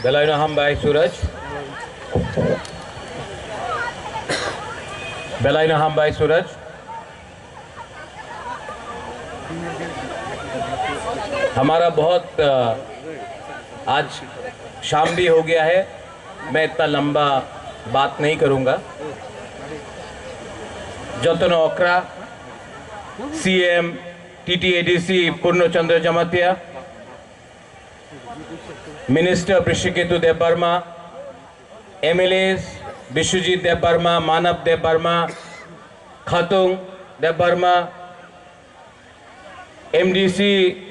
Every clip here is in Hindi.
Dalaina Hambai Suraj. Belaina Hambai Suraj. हमारा बहुत आज शाम भी हो गया है, मैं इतना लंबा बात नहीं करूंगा। जतन ओकरा CM TTADC Purnachandra Jamatia, minister Rishiketu Debbarma, MLAs Biswajit Debbarma, Manab Debbarma, Khatung Debbarma, MDC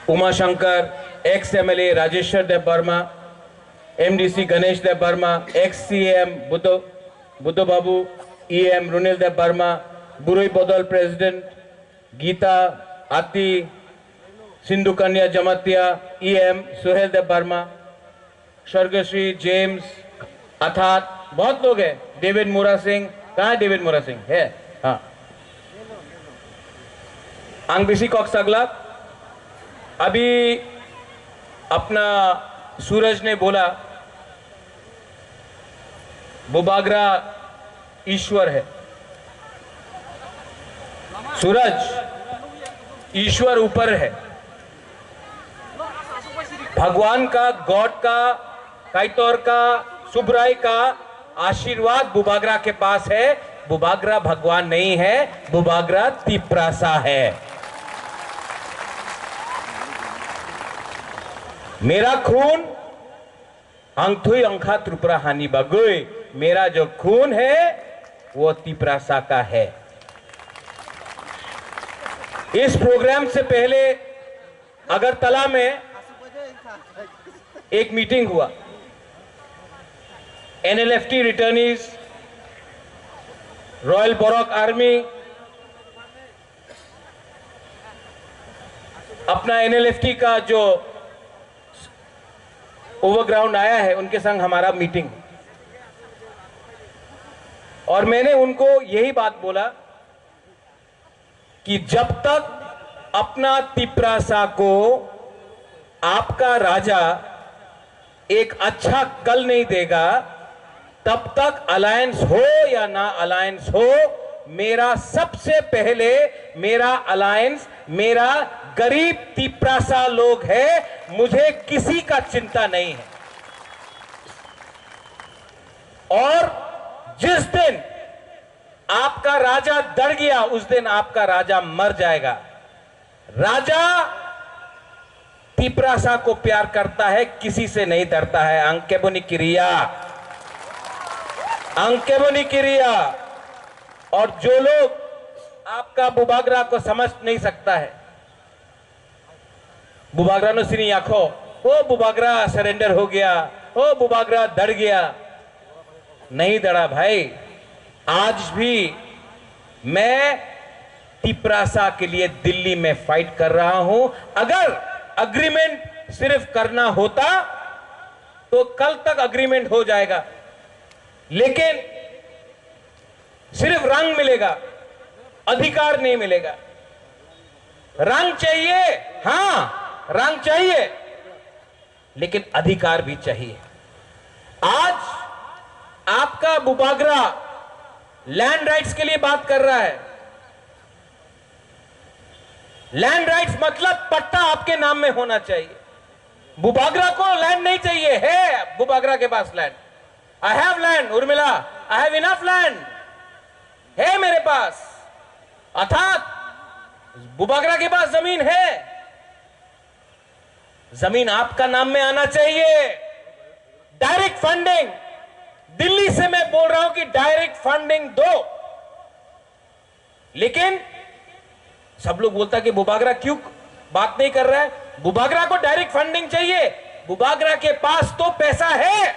Umashankar, ex MLA Rajeshwar Debbarma, MDC Ganesh Debbarma, ex CM Buddha Babu, EM Runil Debbarma, बुरुई बदल प्रेसिडेंट गीता आती, सिंधु कन्या जमातिया, ईएम सुहेल देववर्मा, स्वर्गश्री जेम्स अर्थात बहुत लोग हैं। डेविड मोरा सिंह, कहाँ है डेविड मोरा सिंह? है, हाँ। आंगबिसी कॉक्सगला, अभी अपना सूरज ने बोला बुबागरा ईश्वर है। सूरज ईश्वर ऊपर है, भगवान का, गॉड का, काइतौर का, सुब्राई का आशीर्वाद बुबागरा के पास है। बुबागरा भगवान नहीं है, बुबागरा तिप्रासा है। मेरा खून अंगथुई अंखा त्रिपुरा हानि बगुई, मेरा जो खून है वो तिप्रासा का है। इस प्रोग्राम से पहले अगरतला में एक मीटिंग हुआ। NLFT returnees, royal Borok army, अपना एनएलएफटी का जो ओवरग्राउंड आया है उनके संग हमारा मीटिंग, और मैंने उनको यही बात बोला कि जब तक अपना तिप्रासा को आपका राजा एक अच्छा कल नहीं देगा, तब तक अलायंस हो या ना अलायंस हो, मेरा सबसे पहले मेरा अलायंस मेरा गरीब तिप्रासा लोग है। मुझे किसी का चिंता नहीं है। और जिस दिन आपका राजा डर गया, उस दिन आपका राजा मर जाएगा। राजा तिप्रासा को प्यार करता है, किसी से नहीं डरता है। अंकेबोनी क्रिया, अंकेबोनी क्रिया। और जो लोग आपका बुबागरा को समझ नहीं सकता है, बुबागरा नो सिनी आखो, ओ बुबागरा सरेंडर हो गया, ओ बुबागरा डर गया। नहीं डरा भाई। आज भी मैं तिप्रासा के लिए दिल्ली में फाइट कर रहा हूं। अगर अग्रीमेंट सिर्फ करना होता तो कल तक अग्रीमेंट हो जाएगा, लेकिन सिर्फ रंग मिलेगा, अधिकार नहीं मिलेगा। रंग चाहिए, हां रंग चाहिए, लेकिन अधिकार भी चाहिए। आज आपका बुबागरा लैंड राइट्स के लिए बात कर रहा है। लैंड राइट्स मतलब पट्टा आपके नाम में होना चाहिए। बुबागरा को लैंड नहीं चाहिए, है बुबागरा के पास land. I have land Urmila, I have enough land, है मेरे पास। अर्थात बुबागरा के पास जमीन है। जमीन आपका नाम में आना चाहिए। डायरेक्ट फंडिंग, दिल्ली से मैं बोल रहा हूं कि डायरेक्ट फंडिंग दो। लेकिन सब लोग बोलता कि बुबागरा क्यों बात नहीं कर रहा है। बुबागरा को डायरेक्ट फंडिंग चाहिए। बुबागरा के पास तो पैसा है।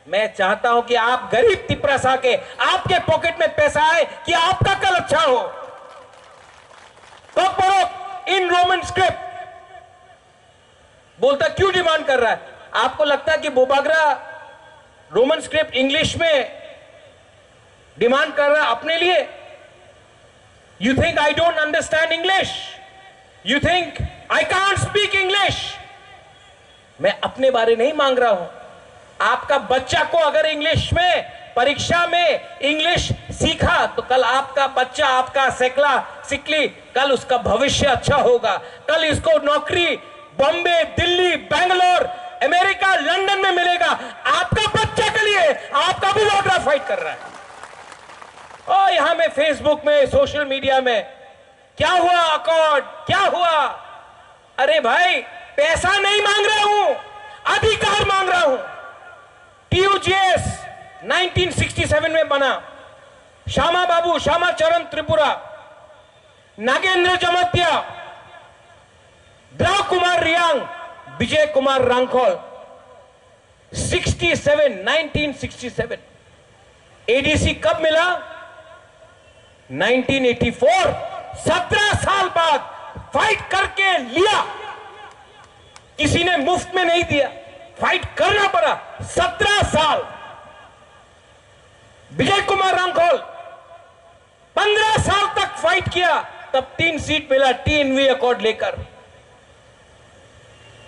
मैं चाहता हूं कि आप गरीब तिप्रासा के, आपके पॉकेट में पैसा आए कि आपका कल अच्छा हो। इन रोमन स्क्रिप्ट बोलता क्यों डिमांड कर रहा है? आपको लगता है कि बुबागरा रोमन स्क्रिप्ट इंग्लिश में डिमांड कर रहा है अपने लिए? You think I don't understand English? You think I can't speak English? मैं अपने बारे नहीं मांग रहा हूं। आपका बच्चा को अगर इंग्लिश में परीक्षा में इंग्लिश सीखा तो कल आपका बच्चा, आपका सिकली कल उसका भविष्य अच्छा होगा। कल इसको नौकरी बॉम्बे, दिल्ली, बेंगलोर, अमेरिका, लंदन में मिलेगा। आपका बच्चा के लिए आपका बुबागरा फाइट कर रहा है। और यहां में फेसबुक में, सोशल मीडिया में क्या हुआ अकॉर्ड, क्या हुआ? अरे भाई, पैसा नहीं मांग रहा हूं, अधिकार मांग रहा हूं। TUGS 1967 में बना। श्यामा बाबू, श्यामा चरण त्रिपुरा, नागेंद्र जमत्या, द्रव कुमार रियांग, विजय कुमार रांखोल, 1967। ADC कब मिला? 1984। 17 साल बाद फाइट करके लिया। किसी ने मुफ्त में नहीं दिया, फाइट करना पड़ा। 17 साल। विजय कुमार रांखोल 15 साल तक फाइट किया, तब 3 सीट मिला TNV अकॉर्ड लेकर।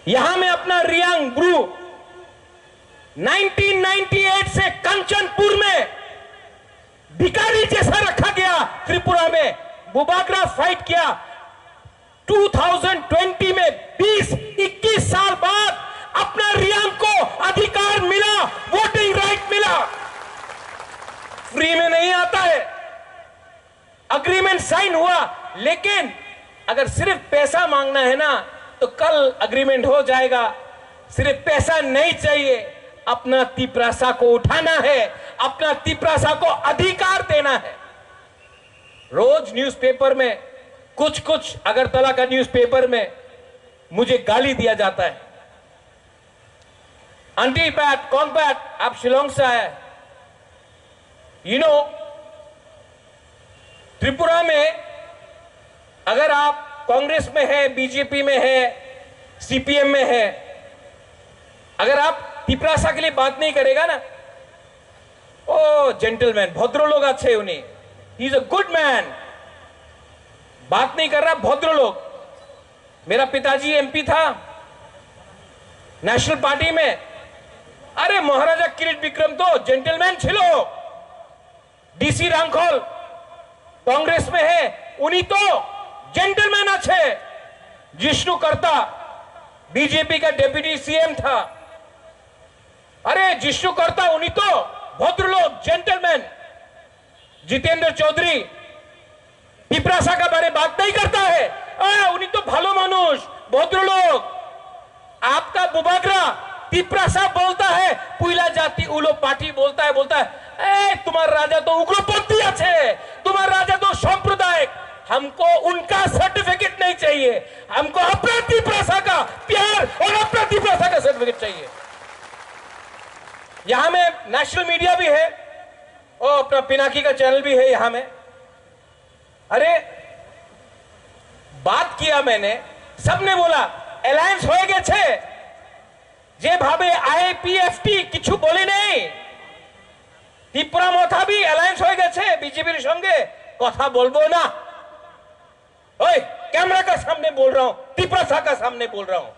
यहां में अपना रियांग ब्रू 1998 से कंचनपुर में भिखारी जैसा रखा गया। त्रिपुरा में बुबागरा फाइट किया। 2020 में 20-21 साल बाद अपना रियांग को अधिकार मिला, वोटिंग राइट मिला। फ्री में नहीं आता है। अग्रीमेंट साइन हुआ, लेकिन अगर सिर्फ पैसा मांगना है ना तो कल अग्रीमेंट हो जाएगा। सिर्फ पैसा नहीं चाहिए, अपना तिपरासा को उठाना है, अपना तिपरासा को अधिकार देना है। रोज न्यूज़पेपर में कुछ अगरतला का न्यूज़पेपर में मुझे गाली दिया जाता है। आंटी पैट, कौन पैट, आप शिलोंग से आया है। त्रिपुरा में अगर आप कांग्रेस में है, बीजेपी में है, CPM में है, अगर आप तिपरासा के लिए बात नहीं करेगा ना, ओ जेंटलमैन, भद्र लोग अच्छे उन्हें, he is a good man, बात नहीं कर रहा भद्र लोग। मेरा पिताजी MP था नेशनल पार्टी में। अरे महाराजा किरीट विक्रम तो जेंटलमैन छिलो। DC रांखोल कांग्रेस में है, उन्हीं तो जेंटलमैन अच्छे। जिष्णु करता बीजेपी का डेप्यूटी CM था। अरे जिष्णु करता उन्हीं तो भद्र लोग, जेंटलमैन। जितेंद्र चौधरी तिपरासा का बारे बात नहीं करता है, उन्हीं तो भालो मानुष, भद्र लोग। आपका बुबागरा तिपरासा बोलता है, पुइला जाति उलो पार्टी बोलता है तुम्हारा राजा तो उग्रपंथी अच्छे, तुम्हारा राजा तो सांप्रदायिक। हमको उनका सर्टिफिकेट नहीं चाहिए, हमको अपना तिपरासा का प्यार और अपना तिपरासा का सर्टिफिकेट चाहिए। यहां में नेशनल मीडिया भी है और अपना पिनाकी का चैनल भी है यहां में। अरे बात किया मैंने, सबने बोला अलायंस हो गए छे, जे भावे IPFT किछु बोले नहीं। त्रिपुरा मथा भी अलायंस हो गए छे बीजेपी संगे, कथा बोलबो ना। ओए कैमरा का सामने बोल रहा हूं, तिपरासा का सामने बोल रहा हूं।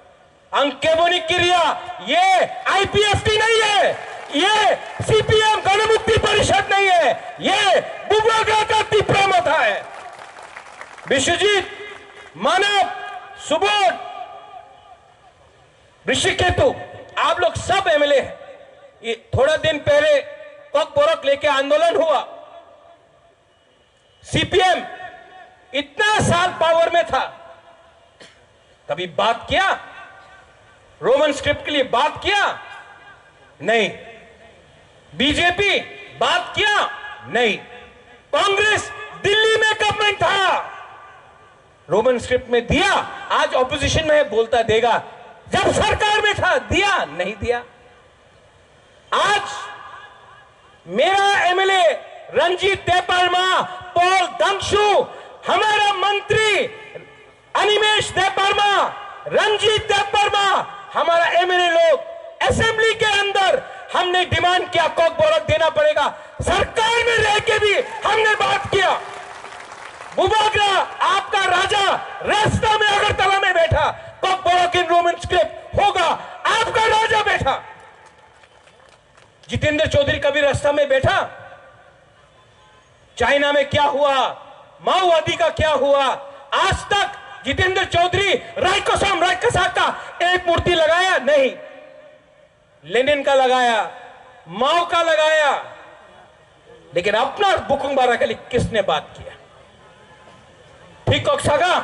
अंकेबोनी क्रिया ये IPFT नहीं है, ये CPM गणमुक्ति परिषद नहीं है, ये बुबागरा का तिपरा मथा है। विश्वजीत, मानव, सुबोध, ऋषिकेतु, आप लोग सब MLA हैं। ये थोड़ा दिन पहले कॉक बोरक लेके आंदोलन हुआ। CPM इतना साल पावर में था, कभी बात किया? रोमन स्क्रिप्ट के लिए बात किया? नहीं। बीजेपी बात किया? नहीं। कांग्रेस दिल्ली में गवर्नमेंट था, रोमन स्क्रिप्ट में दिया। आज ऑपोजिशन में है, बोलता देगा। जब सरकार में था दिया? नहीं दिया। आज मेरा MLA रंजीत देपारमा, पॉल दंगशु, हमारा मंत्री अनिमेश देपारमा, रंजीत देपारमा, हमारा MLA लोग असेंबली के अंदर हमने डिमांड किया कॉक बोरक देना पड़ेगा। सरकार में रह के भी हमने बात किया। बुबागरा आपका राजा रास्ता में अगरतला में बैठा, कॉक बोरक इन रोमन स्क्रिप्ट होगा। आप आपका राजा बैठा। जितेंद्र चौधरी कभी रास्ता में बैठा? चाइना में क्या हुआ, माओवादी का क्या हुआ, आज तक जितेंद्र चौधरी रायकसा का एक मूर्ति लगाया नहीं। लेनिन का लगाया, माओ का लगाया, लेकिन अपना बुकुंग बारा के लिए किसने बात किया? ठीक कोक्सागा,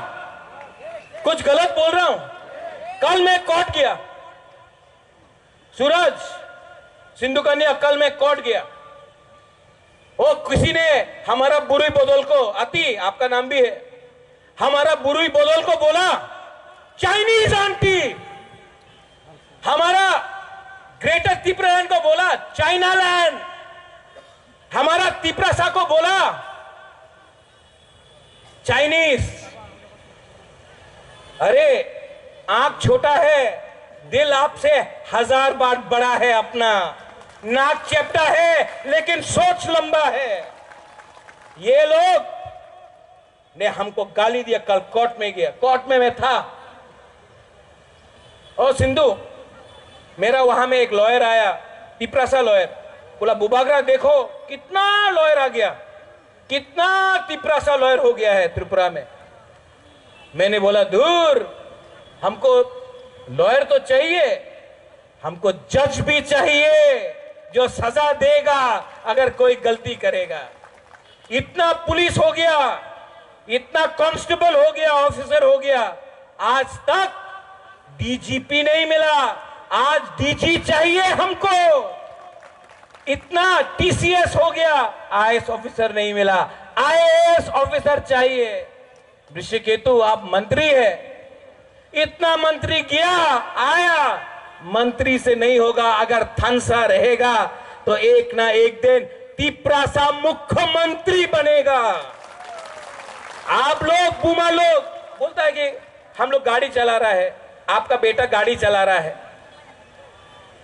कुछ गलत बोल रहा हूं? कल मैं कोर्ट गया, सूरज सिंधु कन्या, कल मैं कोर्ट गया। वो किसी ने हमारा बुरुई बदल को, अति आपका नाम भी है, हमारा बुरुई बदल को बोला चाइनीज आंटी, हमारा ग्रेटर तिप्रालैंड को बोला चाइना लैंड, हमारा तिप्रासा को बोला चाइनीज। अरे आंख छोटा है, दिल आपसे 1000 बार बड़ा है अपना, नाक चपटा है लेकिन सोच लंबा है। ये लोग ने हमको गाली दिया। कल कोर्ट में गया, कोर्ट में मैं था। ओ सिंधु, मेरा वहां में एक लॉयर आया, तिप्रासा लॉयर, बोला बुबागरा देखो कितना लॉयर आ गया, कितना तिप्रासा लॉयर हो गया है त्रिपुरा में। मैंने बोला दूर, हमको लॉयर तो चाहिए, हमको जज भी चाहिए जो सजा देगा अगर कोई गलती करेगा। इतना पुलिस हो गया, इतना कांस्टेबल हो गया, ऑफिसर हो गया, आज तक डीजीपी नहीं मिला, आज डीजी चाहिए हमको। इतना टीसीएस हो गया, आईएएस ऑफिसर नहीं मिला, आईएएस ऑफिसर चाहिए। ऋषिकेतु आप मंत्री है, इतना मंत्री गया आया, मंत्री से नहीं होगा। अगर थानसा रहेगा तो एक ना एक दिन तिप्रासा मुख्यमंत्री बनेगा। आप लोग बुमा लोग बोलता है कि हम लोग गाड़ी चला रहा है, आपका बेटा गाड़ी चला रहा है।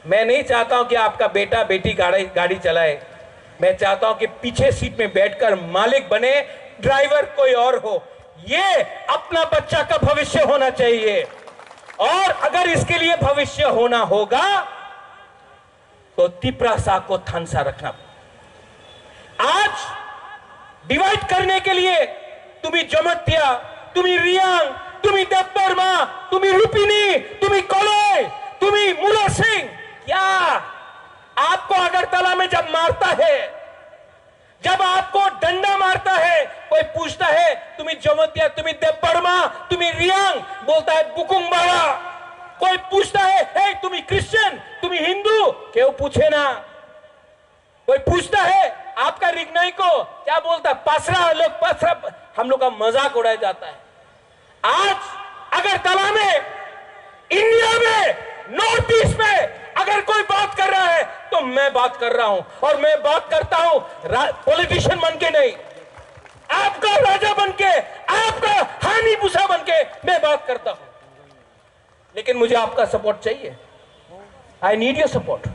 मैं नहीं चाहता हूं कि आपका बेटा बेटी गाड़ी चलाए, मैं चाहता हूं कि पीछे सीट में बैठकर मालिक बने, ड्राइवर कोई और हो। ये अपना बच्चा का भविष्य होना चाहिए, और अगर इसके लिए भविष्य होना होगा तो तिप्रासा को थानसा रखना। आज डिवाइड करने के लिए तुम्हें जमत्या, तुम्हें रियांग, तुम्हें देवबर्मा, तुम्हें रुपिनी, तुम्हें कोले, तुम्हें मुला सिंह, क्या आपको अगरतला में जब मारता है, जब आपको डंडा मारता है, कोई पूछता है तुम्हें जमत्या, तुम्हें देवबर्मा, तुम्हें रियांग, बोलता है बुकुंग बारा। कोई पूछता है हे तुम्हें क्रिश्चियन, तुम्हें हिंदू, क्यों पूछे ना। कोई पूछता है आपका रिगनाई को, क्या बोलता है पासरा, लोग पासरा, हम लोग का मजाक उड़ाया जाता है। आज अगरतला में, इंडिया में, नॉर्थ ईस्ट में अगर कोई बात कर रहा है तो मैं बात कर रहा हूं, और मैं बात करता हूं पॉलिटिशियन बन के नहीं, आपका राजा बन के, आपका हानी भूसा बन के मैं बात करता हूं। लेकिन मुझे आपका सपोर्ट चाहिए, आई नीड योर सपोर्ट,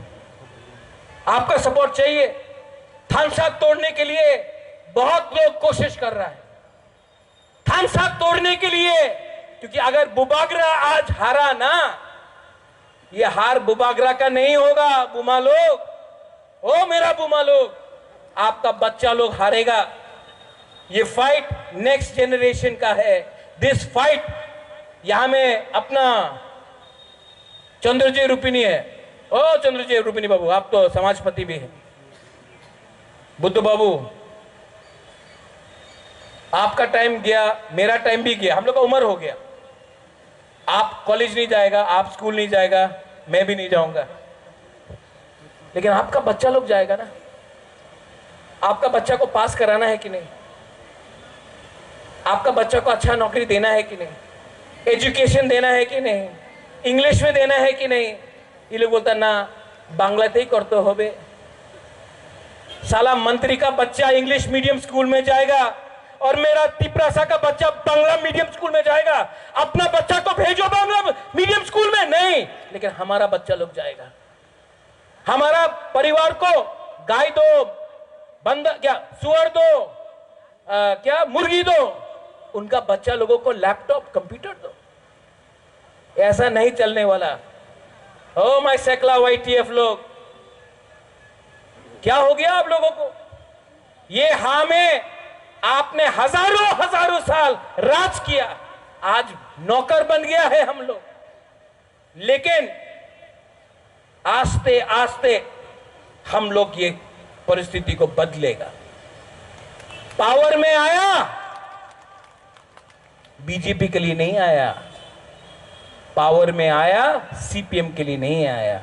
आपका सपोर्ट चाहिए। थानसा तोड़ने के लिए बहुत लोग कोशिश कर रहा है, थानसा तोड़ने के लिए, क्योंकि अगर बुबागरा आज हारा ना, ये हार बुबागरा का नहीं होगा। बुमा लोग, ओ मेरा बुमा लोग, आपका बच्चा लोग हारेगा। ये फाइट नेक्स्ट जनरेशन का है। दिस फाइट, यहां में अपना चंद्रजय रूपिनी है। ओ चंद्रजय रूपिनी बाबू, आप तो समाजपति भी हैं। बुद्ध बाबू, आपका टाइम गया, मेरा टाइम भी गया, हम लोग का उम्र हो गया। आप कॉलेज नहीं जाएगा, आप स्कूल नहीं जाएगा, मैं भी नहीं जाऊंगा, लेकिन आपका बच्चा लोग जाएगा ना। आपका बच्चा को पास कराना है कि नहीं, आपका बच्चा को अच्छा नौकरी देना है कि नहीं, एजुकेशन देना है कि नहीं, इंग्लिश में देना है कि नहीं। ये लोग बोलता ना बांग्लाते ही करते हो बे, साला मंत्री का बच्चा इंग्लिश मीडियम स्कूल में जाएगा और मेरा तिप्रासा का बच्चा बांग्ला मीडियम स्कूल में जाएगा। अपना बच्चा को भेजो बांग्ला मीडियम स्कूल में नहीं, लेकिन हमारा बच्चा लोग जाएगा। हमारा परिवार को गाय दो, बंद क्या सुअर दो, क्या मुर्गी दो, उनका बच्चा लोगों को लैपटॉप कंप्यूटर दो। ऐसा नहीं चलने वाला। ओ माय सेकला वाईटीएफ लोग, क्या हो गया आप लोगों को? ये हाँ में आपने हजारों हजारों साल राज किया, आज नौकर बन गया है हम लोग। लेकिन आस्ते आस्ते हम लोग ये परिस्थिति को बदलेगा। पावर में आया बीजेपी के लिए नहीं आया, पावर में आया सीपीएम के लिए नहीं आया,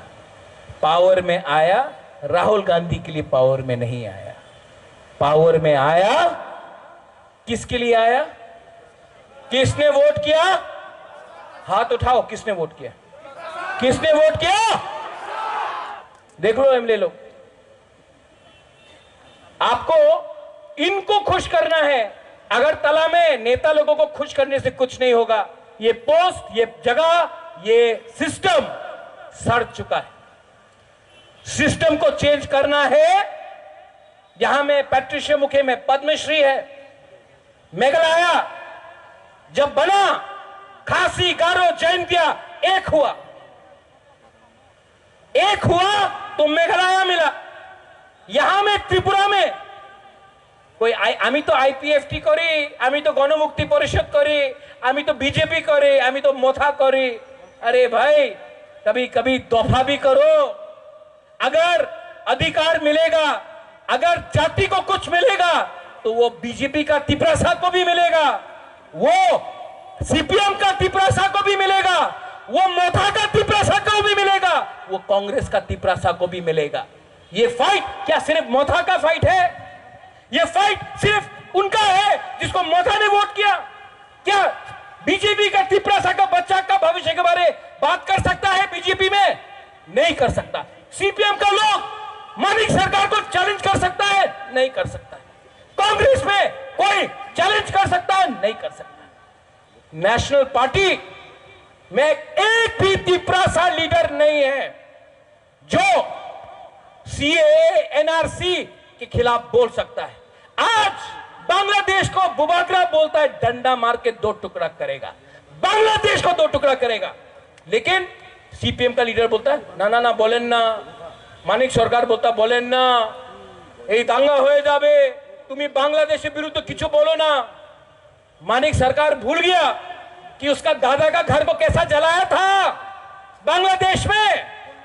पावर में आया राहुल गांधी के लिए पावर में नहीं आया, पावर में आया किसके लिए आया? किसने वोट किया? हाथ उठाओ, किसने वोट किया? किसने वोट किया? देख लो एमएलए लोग, आपको इनको खुश करना है। अगर तला में नेता लोगों को खुश करने से कुछ नहीं होगा। ये पोस्ट, ये जगह, ये सिस्टम सड़ चुका है। सिस्टम को चेंज करना है। यहां में पैट्रिशिया मुखे में पद्मश्री है। मेघालय जब बना, खासी, गारो, जैंतिया एक हुआ तो मेघालय मिला। यहां में त्रिपुरा में कोई आमी तो आईपीएफटी करी, आमी तो गणमुक्ति परिषद करी, आमी तो बीजेपी करे, आमी तो मोथा करी। अरे भाई, कभी कभी तोहफा भी करो। अगर अधिकार मिलेगा, अगर जाति को कुछ मिलेगा तो वो बीजेपी का तिपरासा को भी मिलेगा, वो सीपीएम का तिपरासा को भी मिलेगा, वो मोथा का तिपरासा को भी मिलेगा, वो कांग्रेस का तिपरासा को भी मिलेगा। ये फाइट क्या सिर्फ मोथा का फाइट है? ये फाइट सिर्फ उनका है जिसको मोथा ने वोट किया? क्या बीजेपी का तिपरासा का बच्चा का भविष्य के बारे बात कर सकता है बीजेपी में? नहीं कर सकता। सीपीएम का लोग मानिक सरकार को चैलेंज कर सकता है? नहीं कर सकता। कांग्रेस में कोई चैलेंज कर सकता है? नहीं कर सकता। नेशनल पार्टी में एक भी तिपरासा लीडर नहीं है जो सीएए, एनआरसी के खिलाफ बोल सकता है। आज बांग्लादेश को बुबागरा बोलता है, डंडा मार के दो टुकड़ा करेगा, बांग्लादेश को दो टुकड़ा करेगा। लेकिन सीपीएम का लीडर बोलता है ना ना ना बोलें ना, मानिक सरकार बोलता बोलें ना, এই দাঙ্গা হয়ে যাবে, তুমি বাংলাদেশের বিরুদ্ধে কিছু बोलो ना। मानिक सरकार भूल गया कि उसका दादा का घर को कैसा जलाया था बांग्लादेश में।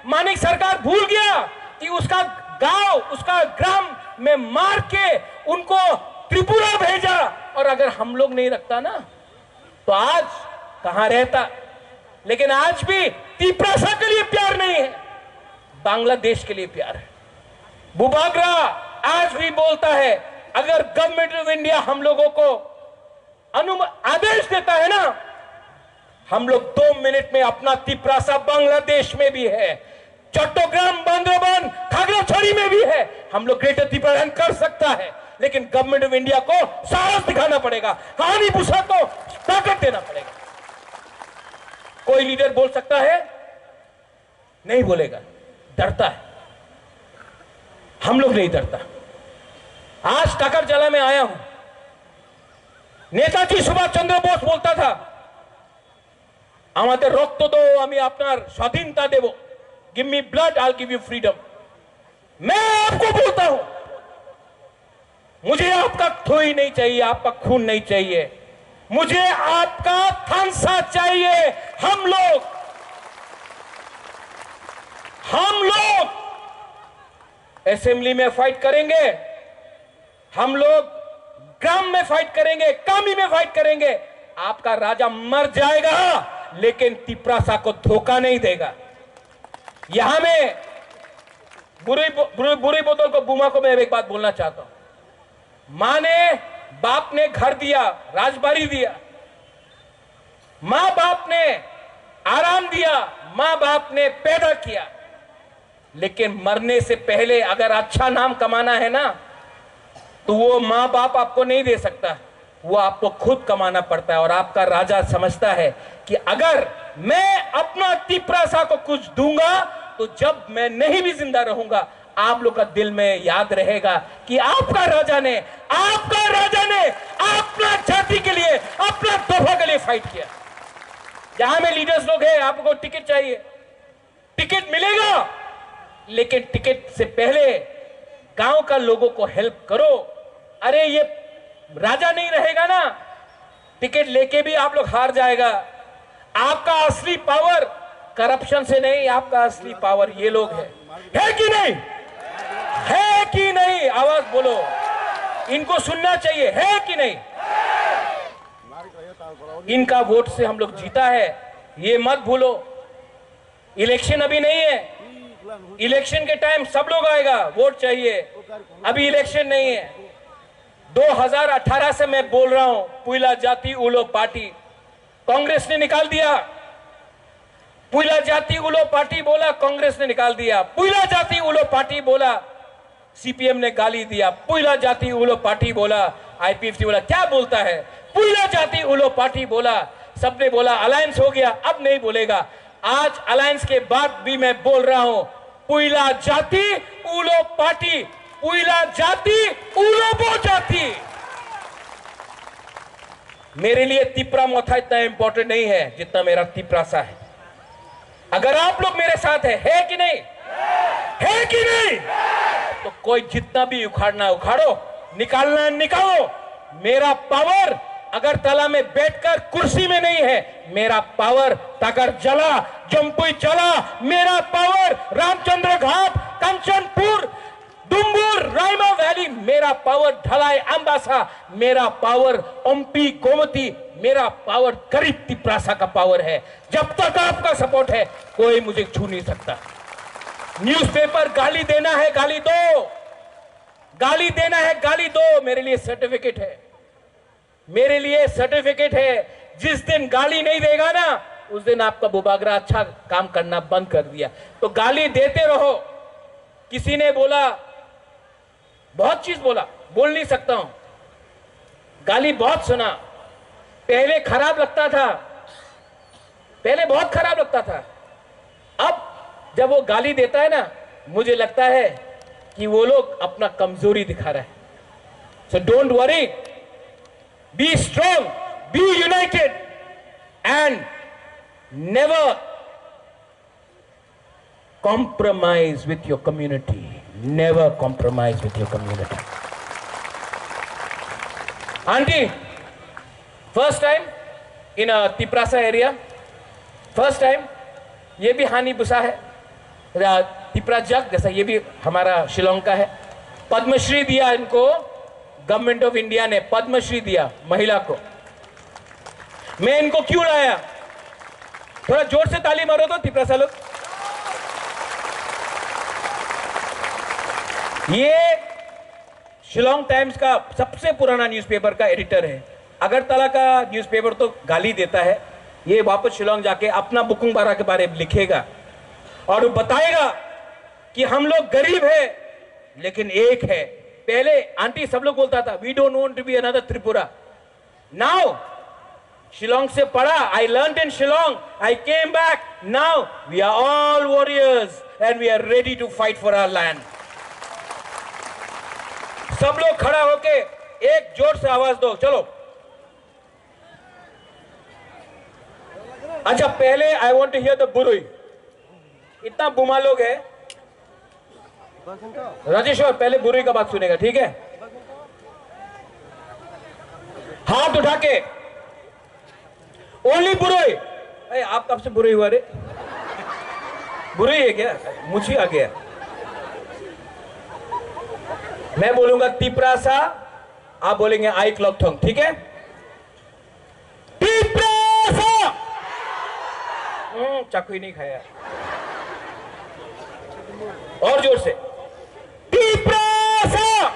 मानिक सरकार भूल गया कि उसका गांव, उसका ग्राम में मार के उनको त्रिपुरा भेजा। और अगर हम लोग नहीं रखता ना तो आज कहां रहता। लेकिन आज भी तिपरासा के लिए प्यार नहीं है, बांग्लादेश के लिए प्यार है। बुबागरा आज भी बोलता है अगर गवर्नमेंट ऑफ इंडिया हम लोगों को आदेश देता है ना, हम लोग 2 मिनट में अपना तिपरासा बांग्लादेश में भी है, चट्टोग्राम, बांद्राबान, खागड़ाछड़ी में भी है। हम लोग ग्रेटर त्रिपुरान कर सकता है, लेकिन गवर्नमेंट ऑफ इंडिया को साहस दिखाना पड़ेगा, हानि भूसा को ताकत देना पड़ेगा। कोई लीडर बोल सकता है? नहीं बोलेगा, डरता है। हम लोग नहीं डरता। आज टाकर जला में आया हूं, नेताजी सुभाष चंद्र बोस बोलता था আমাদের রক্ত দাও আমি আপনার স্বাধীনতা দেব, give me blood I give you freedom. मैं आपको बोलता हूं, मुझे आपका थोई नहीं चाहिए, आपका खून नहीं चाहिए, मुझे आपका थांसा चाहिए। हम लोग असेंबली में फाइट करेंगे, हम लोग ग्राम में फाइट करेंगे, कामी में फाइट करेंगे। आपका राजा मर जाएगा लेकिन तिपरासा को धोखा नहीं देगा। यहां में बुरी बोतल को बुमा को मैं एक बात बोलना चाहता हूं। मां ने, बाप ने घर दिया, राजबाड़ी दिया, मां बाप ने आराम दिया, मां बाप ने पैदा किया, लेकिन मरने से पहले अगर अच्छा नाम कमाना है ना तो वो मां बाप आपको नहीं दे सकता, वो आपको खुद कमाना पड़ता है। और आपका राजा समझता है कि अगर मैं अपना तिपरासा को कुछ दूंगा तो जब मैं नहीं भी जिंदा रहूंगा आप लोग का दिल में याद रहेगा कि आपका राजा ने अपना जाति के लिए, अपना तोहफा के लिए फाइट किया। जहां में लीडर्स लोग हैं, आपको टिकट चाहिए, टिकट मिलेगा, लेकिन टिकट से पहले गांव का लोगों को हेल्प करो। अरे ये राजा नहीं रहेगा ना, टिकट लेके भी आप लोग हार जाएगा। आपका असली पावर करप्शन से नहीं, आपका असली पावर ये लोग है कि नहीं? है कि नहीं? आवाज बोलो, इनको सुनना चाहिए, है कि नहीं? इनका वोट से हम लोग जीता है, ये मत भूलो। इलेक्शन अभी नहीं है, इलेक्शन के टाइम सब लोग आएगा, वोट चाहिए। अभी इलेक्शन नहीं है। 2018 से मैं बोल रहा हूं, पुइला जाति उलो पार्टी कांग्रेस ने निकाल दिया। पुइला जाति उलो पार्टी बोला, कांग्रेस ने निकाल दिया। पुइला जाति उलो पार्टी बोला, सीपीएम ने गाली दिया। पुइला जाति उलो पार्टी बोला, आईपीएफटी बोला। क्या बोलता है? पुइला जाति उलो पार्टी बोला, सबने बोला अलायंस हो गया, अब नहीं बोलेगा। आज अलायंस के बाद भी मैं बोल रहा हूं, पुइला जाति उलो पार्टी, पुइला जाति उलो बो जाति। मेरे लिए तिपरा मोथा इतना इंपॉर्टेंट नहीं है जितना मेरा तिपरासा है। अगर आप लोग मेरे साथ है कि नहीं? है कि नहीं? तो कोई जितना भी उखाड़ना उखाड़ो, निकालना निकालो। मेरा पावर अगरतला में बैठकर कुर्सी में नहीं है, मेरा पावर तगर जला, जम्पुई चला। मेरा पावर रामचंद्र घाट, कंचनपुर, डुम्बुर, रायमा वैली। मेरा पावर ढलाई अंबासा। मेरा पावर ओमपी गोमती। मेरा पावर गरीब तिपरासा का पावर है। जब तक आपका सपोर्ट है, कोई मुझे छू नहीं सकता। न्यूज़पेपर गाली देना है, गाली दो। गाली देना है, गाली दो। मेरे लिए सर्टिफिकेट है, मेरे लिए सर्टिफिकेट है। जिस दिन गाली नहीं देगा ना, उस दिन आपका बुबागरा अच्छा काम करना बंद कर दिया। तो गाली देते रहो। किसी ने बोला, बहुत चीज बोला, बोल नहीं सकता हूं, गाली बहुत सुना। पहले खराब लगता था, पहले बहुत खराब लगता था। अब जब वो गाली देता है ना, मुझे लगता है कि वो लोग अपना कमजोरी दिखा रहा है। So don't worry, be strong, be united and never compromise with your community. Never compromise with your community. Auntie, first time in a Tiprasa area, first time, ये भी हानि बुसा है, तिपरा जग जैसा ये भी हमारा शिलोंग का है। पद्मश्री दिया इनको, गवर्नमेंट ऑफ इंडिया ने पद्मश्री दिया महिला को। मैं इनको क्यों लाया? थोड़ा जोर से ताली मारो तो तिपरासा लोग। ये शिलोंग टाइम्स का सबसे पुराना न्यूज़पेपर का एडिटर है। अगरतला का न्यूज़पेपर तो गाली देता है, ये वापस शिलोंग जाके अपना बुकुंग बारा के बारे में लिखेगा और वो बताएगा कि हम लोग गरीब है लेकिन एक है। पहले आंटी सब लोग बोलता था, we don't want to be another Tripura. Now Shillong से पढ़ा, I learned in Shillong, I came back, now we are all warriors and we are ready to fight for our land. सब लोग खड़ा होके एक जोर से आवाज दो, चलो। अच्छा, पहले I want to hear the बुरुई। इतना बुमा लोग है, राजेश्वर पहले बुरुई का बात सुनेगा, ठीक है? हाथ उठा के ओनली बुरुई। अरे आप कब से बुरुई हुआ रे? बुरुई है क्या? मुझे आ गया। मैं बोलूंगा तिपरासा, आप बोलेंगे आई क्लॉकथोंग, ठीक है? तिपरासा। चाकू ही नहीं खाया, और जोर से तिपरासा।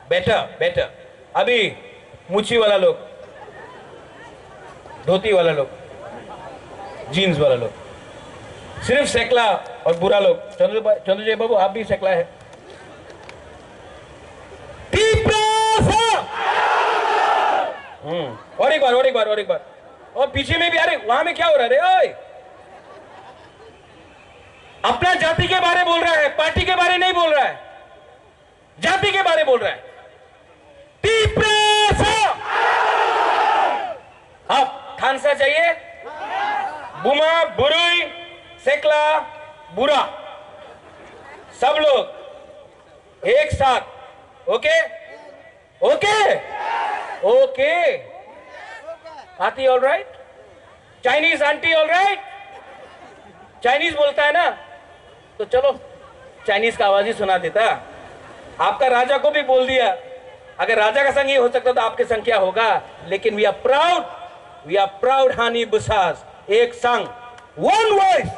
Better better. अभी मुची वाला लोग, धोती वाला लोग, जीन्स वाला लोग, सिर्फ सेकला और बुरा लोग। चंद्रजय बाबू आप भी सेकला है। और एक बार, और एक बार, और एक बार। और पीछे में भी, अरे वहां में क्या हो रहा है? ओए, अपना जाति के बारे बोल रहा है, पार्टी के बारे नहीं बोल रहा है, जाति के बारे बोल रहा है। अब खानसा चाहिए, बुमा, बुरुई, बुरा, सब लोग एक साथ। ओके ओके ओके आती all right? Chinese aunty all right? Chinese बोलता है ना, तो चलो चाइनीज का आवाज ही सुना देता। आपका राजा को भी बोल दिया, अगर राजा का संग ये हो सकता तो आपके संग क्या होगा। लेकिन वी आर प्राउड हानी बुसास, एक संग, वन वॉइस।